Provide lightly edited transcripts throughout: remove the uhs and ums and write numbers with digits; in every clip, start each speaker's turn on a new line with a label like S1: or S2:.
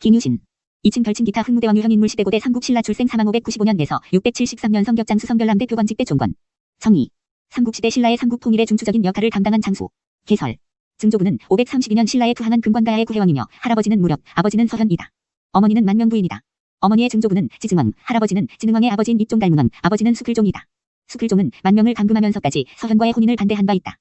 S1: 김유신. 2층 별칭 기타 흥무대왕 유형 인물 시대고대 삼국 신라 출생 사망 595년 내서 673년 성격장수 성별남 대표관 직대 종건. 정의. 삼국시대 신라의 삼국 통일의 중추적인 역할을 감당한 장수. 개설. 증조부는 532년 신라에 투항한 금관가야의 구혜왕이며 할아버지는 무력, 아버지는 서현이다. 어머니는 만명부인이다. 어머니의 증조부는 지증왕, 할아버지는 진흥왕의 아버지인 입종달문왕, 아버지는 수필종이다. 수필종은 만명을 감금하면서까지 서현과의 혼인을 반대한 바 있다.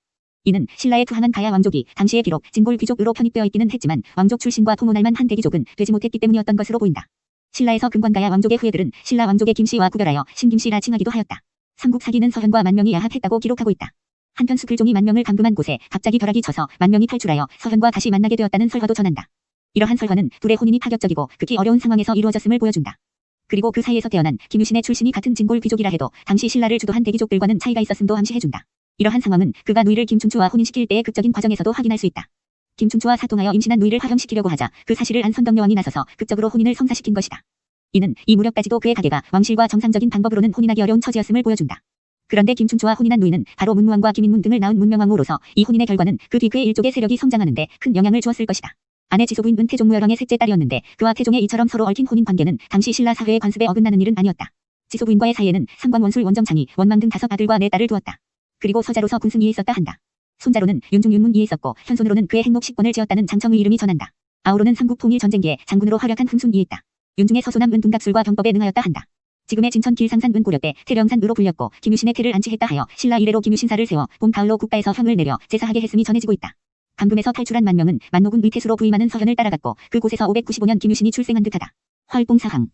S1: 이는 신라에 투항한 가야 왕족이 당시에 비록 진골 귀족으로 편입되어 있기는 했지만 왕족 출신과 통혼할 만한 대귀족은 되지 못했기 때문이었던 것으로 보인다. 신라에서 금관가야 왕족의 후예들은 신라 왕족의 김씨와 구별하여 신김씨라 칭하기도 하였다. 삼국 사기는 서현과 만명이 야합했다고 기록하고 있다. 한편 수필종이 만명을 감금한 곳에 갑자기 벼락이 쳐서 만명이 탈출하여 서현과 다시 만나게 되었다는 설화도 전한다. 이러한 설화는 둘의 혼인이 파격적이고 극히 어려운 상황에서 이루어졌음을 보여준다. 그리고 그 사이에서 태어난 김유신의 출신이 같은 진골 귀족이라 해도 당시 신라를 주도한 대귀족들과는 차이가 있었음도 암시해준다. 이러한 상황은 그가 누이를 김춘추와 혼인시킬 때의 극적인 과정에서도 확인할 수 있다. 김춘추와 사통하여 임신한 누이를 화형시키려고 하자 그 사실을 안 선덕여왕이 나서서 극적으로 혼인을 성사시킨 것이다. 이는 이 무렵까지도 그의 가계가 왕실과 정상적인 방법으로는 혼인하기 어려운 처지였음을 보여준다. 그런데 김춘추와 혼인한 누이는 바로 문무왕과 김인문 등을 낳은 문명왕으로서 이 혼인의 결과는 그 뒤 그의 일족의 세력이 성장하는데 큰 영향을 주었을 것이다. 아내 지소부인 은태종무열왕의 셋째 딸이었는데 그와 태종의 이처럼 서로 얽힌 혼인 관계는 당시 신라 사회의 관습에 어긋나는 일은 아니었다. 지소부인과의 사이에는 삼관 원술 원정창이 원망 등 5아들과 4딸을 두었다. 그리고 서자로서 군승이에 있었다 한다. 손자로는 윤중윤문이에 있었고 현손으로는 그의 행록식권을 지었다는 장청의 이름이 전한다. 아우로는 삼국통일 전쟁기에 장군으로 활약한 흥순이에 있다. 윤중의 서소남 은둔각술과 병법에 능하였다 한다. 지금의 진천 길상산 은고려 때 태령산으로 불렸고 김유신의 태를 안치했다 하여 신라 이래로 김유신사를 세워 봄 가을로 국가에서 형을 내려 제사하게 했음이 전해지고 있다. 감금에서 탈출한 만명은 만노군 의태수로 부임하는 서현을 따라갔고 그곳에서 595년 김유신이 출생한 듯하다. 활동사항.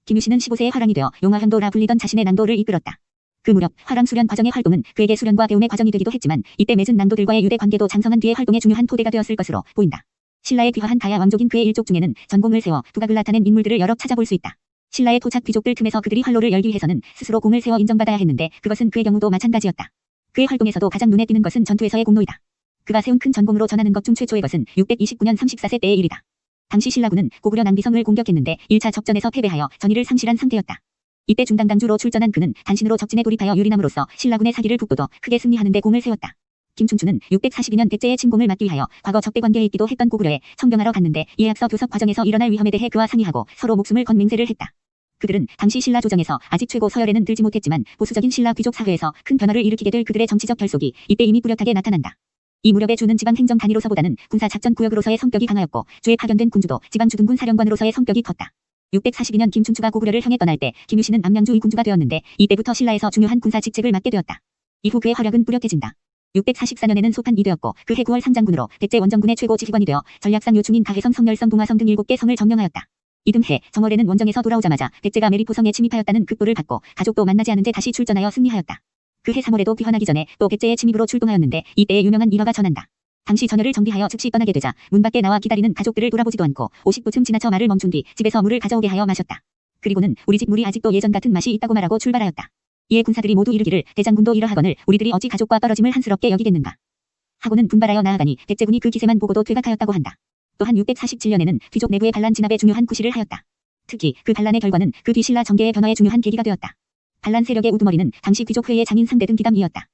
S1: 김유신은 15세에 화랑이 되어 용화현도라 불리던 자신의 난도를 이끌었다. 그 무렵 화랑 수련 과정의 활동은 그에게 수련과 배움의 과정이 되기도 했지만 이때 맺은 난도들과의 유대 관계도 장성한 뒤의 활동의 중요한 토대가 되었을 것으로 보인다. 신라에 귀화한 가야 왕족인 그의 일족 중에는 전공을 세워 두각을 나타낸 인물들을 여러 찾아볼 수 있다. 신라의 토착 귀족들 틈에서 그들이 활로를 열기 위해서는 스스로 공을 세워 인정받아야 했는데 그것은 그의 경우도 마찬가지였다. 그의 활동에서도 가장 눈에 띄는 것은 전투에서의 공로이다. 그가 세운 큰 전공으로 전하는 것 중 최초의 것은 629년 34세 때의 일이다. 당시 신라군은 고구려 낭비성을 공격했는데 1차 접전에서 패배하여 전의를 상실한 상태였다. 이때 중당당주로 출전한 그는 단신으로 적진에 돌입하여 유린함으로써 신라군의 사기를 북돋워 크게 승리하는 데 공을 세웠다. 김춘추는 642년 대제의 침공을 막기 위하여 과거 적대 관계에 있기도 했던 고구려에 청병하러 갔는데 이에 앞서 교섭 과정에서 일어날 위험에 대해 그와 상의하고 서로 목숨을 건 맹세를 했다. 그들은 당시 신라 조정에서 아직 최고 서열에는 들지 못했지만 보수적인 신라 귀족 사회에서 큰 변화를 일으키게 될 그들의 정치적 결속이 이때 이미 뚜렷하게 나타난다. 이 무렵에 주는 지방 행정 단위로서보다는 군사 작전 구역으로서의 성격이 강하였고 주에 파견된 군주도 지방 주둔군 사령관으로서의 성격이 컸다. 642년 김춘추가 고구려를 향해 떠날 때 김유신은 암양주 군주가 되었는데 이때부터 신라에서 중요한 군사 직책을 맡게 되었다. 이후 그의 활약은 뚜렷해진다. 644년에는 소판이 되었고 그해 9월 상장군으로 대제 원정군의 최고 지휘관이 되어 전략상 요충인 다해성, 성열성, 동화성 등 7개 성을 점령하였다. 이듬해 정월에는 원정에서 돌아오자마자 대제가 메리포성에 침입하였다는 급보를 받고 가족도 만나지 않은 채 다시 출전하여 승리하였다. 그해 3월에도 귀환하기 전에 또 대제의 침입으로 출동하였는데 이때의 유명한 일화가 전한다. 당시 전열을 정비하여 즉시 떠나게 되자 문 밖에 나와 기다리는 가족들을 돌아보지도 않고 50부쯤 지나쳐 말을 멈춘 뒤 집에서 물을 가져오게 하여 마셨다. 그리고는 우리 집 물이 아직도 예전 같은 맛이 있다고 말하고 출발하였다. 이에 군사들이 모두 이르기를 대장군도 이러하거늘 우리들이 어찌 가족과 떨어짐을 한스럽게 여기겠는가 하고는 분발하여 나아가니 대제군이 그 기세만 보고도 퇴각하였다고 한다. 또한 647년에는 귀족 내부의 반란 진압에 중요한 구실을 하였다. 특히 그 반란의 결과는 그 뒤 신라 정계의 변화에 중요한 계기가 되었다. 반란 세력의 우두머리는 당시 귀족회의 장인 상대 등 기담이었다.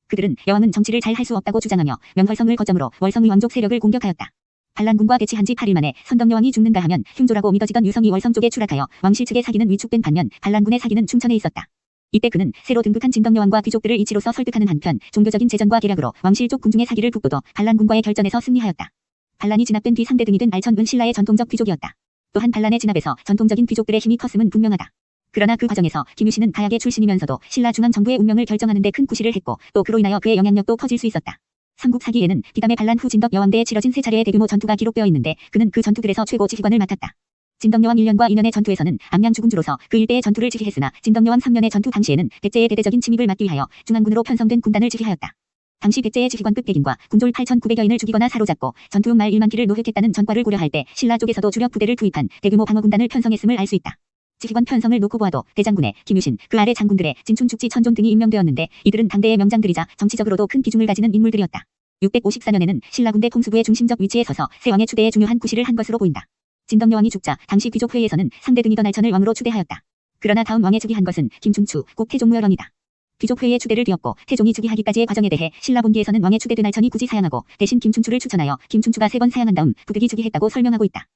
S1: 그들은 여왕은 정치를 잘 할 수 없다고 주장하며 명월성을 거점으로 월성의 왕족 세력을 공격하였다. 반란군과 대치한 지 8일 만에 선덕여왕이 죽는가 하면 흉조라고 믿어지던 유성이 월성 쪽에 추락하여 왕실 측의 사기는 위축된 반면 반란군의 사기는 충천에 있었다. 이때 그는 새로 등극한 진덕여왕과 귀족들을 이치로서 설득하는 한편 종교적인 제전과 계략으로 왕실 쪽 군중의 사기를 북돋워 반란군과의 결전에서 승리하였다. 반란이 진압된 뒤 상대등이 된 알천은 신라의 전통적 귀족이었다. 또한 반란의 진압에서 전통적인 귀족들의 힘이 컸음은 분명하다. 그러나 그 과정에서 김유신은 가야계 출신이면서도 신라 중앙정부의 운명을 결정하는 데 큰 구실을 했고 또 그로 인하여 그의 영향력도 커질 수 있었다. 삼국 사기에는 비담의 반란 후 진덕 여왕대에 치러진 3차례의 대규모 전투가 기록되어 있는데 그는 그 전투들에서 최고 지휘관을 맡았다. 진덕여왕 1년과 2년의 전투에서는 암양주군주로서 그 일대의 전투를 지휘했으나 진덕여왕 3년의 전투 당시에는 대제의 대대적인 침입을 막기 위하여 중앙군으로 편성된 군단을 지휘하였다. 당시 대제의 지휘관급 백인과 군졸 8,900여인을 죽이거나 사로잡고 전투 말 1만 기를 노획했다는 전과를 고려할 때 신라 쪽에서도 주력 부대를 투입한 대규모 방어군단을 편성했음을 알 수 있다. 지휘관 편성을 놓고 보아도 대장군의 김유신, 그 아래 장군들의 진춘, 축지, 천존 등이 임명되었는데 이들은 당대의 명장들이자 정치적으로도 큰 비중을 가지는 인물들이었다. 654년에는 신라군대 통수부의 중심적 위치에 서서 세 왕의 추대에 중요한 구실을 한 것으로 보인다. 진덕여왕이 죽자 당시 귀족회의에서는 상대 등이던 알천을 왕으로 추대하였다. 그러나 다음 왕에 즉위한 것은 김춘추, 국 태종무열왕이다. 귀족회의의 추대를 뒤엎고 태종이 즉위하기까지의 과정에 대해 신라 본기에서는 왕의 추대된 알천이 굳이 사양하고 대신 김춘추를 추천하여 김춘추가 3번 사양한 다음 부득이 즉위했다고 설명하고 있다.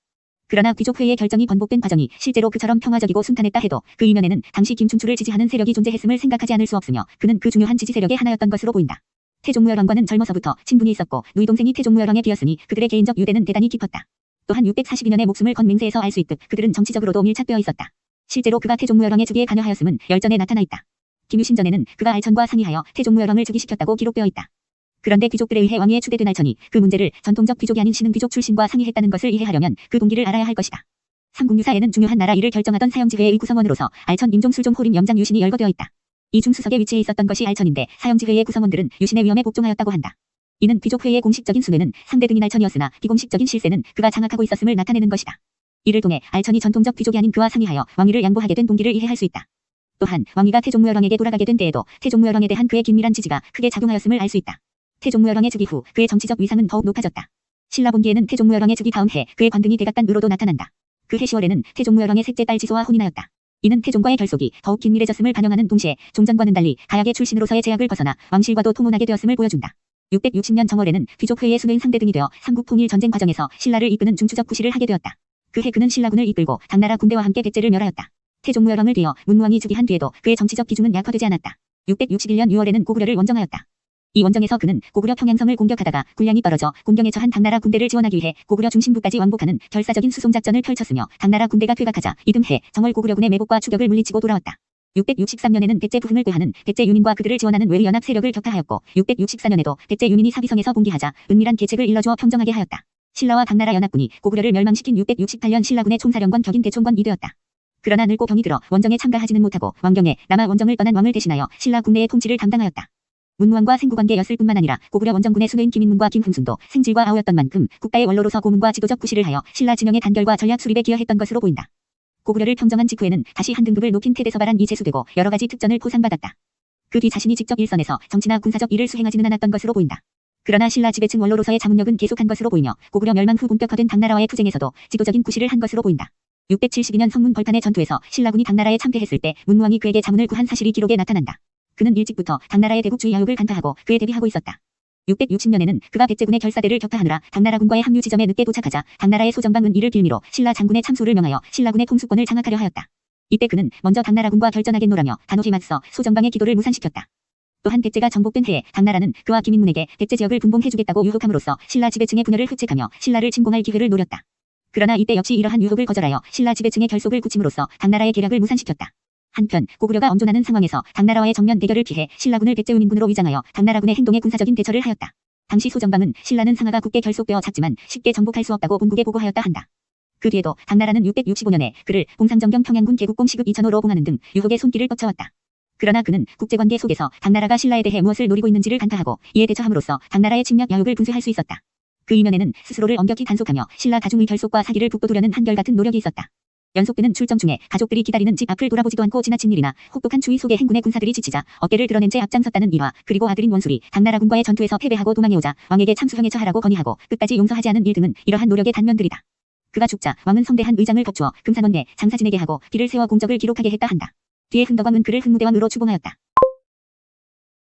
S1: 그러나 귀족회의의 결정이 번복된 과정이 실제로 그처럼 평화적이고 순탄했다 해도 그 이면에는 당시 김춘추를 지지하는 세력이 존재했음을 생각하지 않을 수 없으며 그는 그 중요한 지지 세력의 하나였던 것으로 보인다. 태종무열왕과는 젊어서부터 친분이 있었고 누이 동생이 태종무열왕에 비었으니 그들의 개인적 유대는 대단히 깊었다. 또한 642년에 목숨을 건 맹세에서 알 수 있듯 그들은 정치적으로도 밀착되어 있었다. 실제로 그가 태종무열왕의 즉위에 관여하였음은 열전에 나타나 있다. 김유신전에는 그가 알천과 상의하여 태종무열왕을 즉위시켰다고 기록되어 있다. 그런데 귀족들에 의해 왕위에 추대된 알천이 그 문제를 전통적 귀족이 아닌 신흥 귀족 출신과 상의했다는 것을 이해하려면 그 동기를 알아야 할 것이다. 삼국유사에는 중요한 나라 일을 결정하던 사형지회의 구성원으로서 알천 임종 술종 호림 염장 유신이 열거되어 있다. 이 중수석에 위치해 있었던 것이 알천인데 사형지회의 구성원들은 유신의 위험에 복종하였다고 한다. 이는 귀족회의의 공식적인 순회는 상대 등인 알천이었으나 비공식적인 실세는 그가 장악하고 있었음을 나타내는 것이다. 이를 통해 알천이 전통적 귀족이 아닌 그와 상의하여 왕위를 양보하게 된 동기를 이해할 수 있다. 또한 왕위가 태종무열왕에게 돌아가게 된 때에도 태종무열왕에 대한 그의 긴밀한 지지가 크게 작용하였음을 알 수 있다. 태종무열왕의 즉위 후 그의 정치적 위상은 더욱 높아졌다. 신라본기에는 태종무열왕의 즉위 다음 해 그의 관등이 대각간으로도 나타난다. 그해 10월에는 태종무열왕의 셋째 딸 지소와 혼인하였다. 이는 태종과의 결속이 더욱 긴밀해졌음을 반영하는 동시에 종전과는 달리 가약의 출신으로서의 제약을 벗어나 왕실과도 통혼하게 되었음을 보여준다. 660년 정월에는 귀족회의의 순행 상대 등이 되어 삼국통일 전쟁 과정에서 신라를 이끄는 중추적 구실을 하게 되었다. 그해 그는 신라군을 이끌고 당나라 군대와 함께 백제를 멸하였다. 태종무열왕을 뒤어 문무왕이 즉위한 뒤에도 그의 정치적 기중은 약화되지 않았다. 661년 6월에는 고구려를 원정하였다. 이 원정에서 그는 고구려 평양성을 공격하다가 군량이 떨어져 곤경에 처한 당나라 군대를 지원하기 위해 고구려 중심부까지 왕복하는 결사적인 수송작전을 펼쳤으며 당나라 군대가 퇴각하자 이듬해 정월 고구려군의 매복과 추격을 물리치고 돌아왔다. 663년에는 백제 부흥을 꾀하는 백제 유민과 그들을 지원하는 외의연합 세력을 격파하였고 664년에도 백제 유민이 사비성에서 봉기하자 은밀한 계책을 일러주어 평정하게 하였다. 신라와 당나라 연합군이 고구려를 멸망시킨 668년 신라군의 총사령관 격인 대총권이 되었다. 그러나 늙고 병이 들어 원정에 참가하지는 못하고 왕경에 남아 원정을 떠난 왕을 대신하여 신라 국내의 통치를 담당하였다. 문무왕과 생구관계였을 뿐만 아니라 고구려 원정군의 수뇌인 김인문과 김흠순도 생질과 아우였던 만큼 국가의 원로로서 고문과 지도적 구실을 하여 신라 진영의 단결과 전략 수립에 기여했던 것으로 보인다. 고구려를 평정한 직후에는 다시 한 등급을 높인 태대서발한이 제수되고 여러 가지 특전을 포상받았다. 그 뒤 자신이 직접 일선에서 정치나 군사적 일을 수행하지는 않았던 것으로 보인다. 그러나 신라 지배층 원로로서의 자문력은 계속한 것으로 보이며 고구려 멸망 후 본격화된 당나라와의 투쟁에서도 지도적인 구실을 한 것으로 보인다. 672년 성문 벌판의 전투에서 신라군이 당나라에 참패했을 때 문무왕이 그에게 자문을 구한 사실이 기록에 나타난다. 그는 일찍부터 당나라의 대국주의 야욕을 간파하고 그에 대비하고 있었다. 660년에는 그가 백제군의 결사대를 격파하느라 당나라군과의 합류 지점에 늦게 도착하자 당나라의 소정방은 이를 빌미로 신라 장군의 참수를 명하여 신라군의 통수권을 장악하려 하였다. 이때 그는 먼저 당나라군과 결전하겠노라며 단호히 맞서 소정방의 기도를 무산시켰다. 또한 백제가 정복된 해에 당나라는 그와 김인문에게 백제 지역을 분봉해주겠다고 유혹함으로써 신라 지배층의 분열을 획책하며 신라를 침공할 기회를 노렸다. 그러나 이때 역시 이러한 유혹을 거절하여 신라 지배층의 결속을 굳힘으로써 당나라의 계략을 무산시켰다. 한편 고구려가 온전하는 상황에서 당나라와의 정면 대결을 피해 신라군을 백제우민군으로 위장하여 당나라군의 행동에 군사적인 대처를 하였다. 당시 소정방은 신라는 상하가 굳게 결속되어 작지만 쉽게 정복할 수 없다고 본국에 보고하였다 한다. 그 뒤에도 당나라는 665년에 그를 봉상정경 평양군 개국공 시급 2000호로 봉하는 등 유혹의 손길을 뻗쳐왔다. 그러나 그는 국제관계 속에서 당나라가 신라에 대해 무엇을 노리고 있는지를 간파하고 이에 대처함으로써 당나라의 침략 야욕을 분쇄할 수 있었다. 그 이면에는 스스로를 엄격히 단속하며 신라 가중의 결속과 사기를 북돋우려는 한결같은 노력이 있었다. 연속되는 출정 중에 가족들이 기다리는 집 앞을 돌아보지도 않고 지나친 일이나 혹독한 추위 속에 행군의 군사들이 지치자 어깨를 드러낸 채 앞장섰다는 일화, 그리고 아들인 원술이 당나라군과의 전투에서 패배하고 도망해오자 왕에게 참수형에 처하라고 건의하고 끝까지 용서하지 않은 일 등은 이러한 노력의 단면들이다. 그가 죽자 왕은 성대한 의장을 거추어 금산원 내 장사 지내게 하고 길을 세워 공적을 기록하게 했다 한다. 뒤에 흥덕왕은 그를 흥무대왕으로 추봉하였다.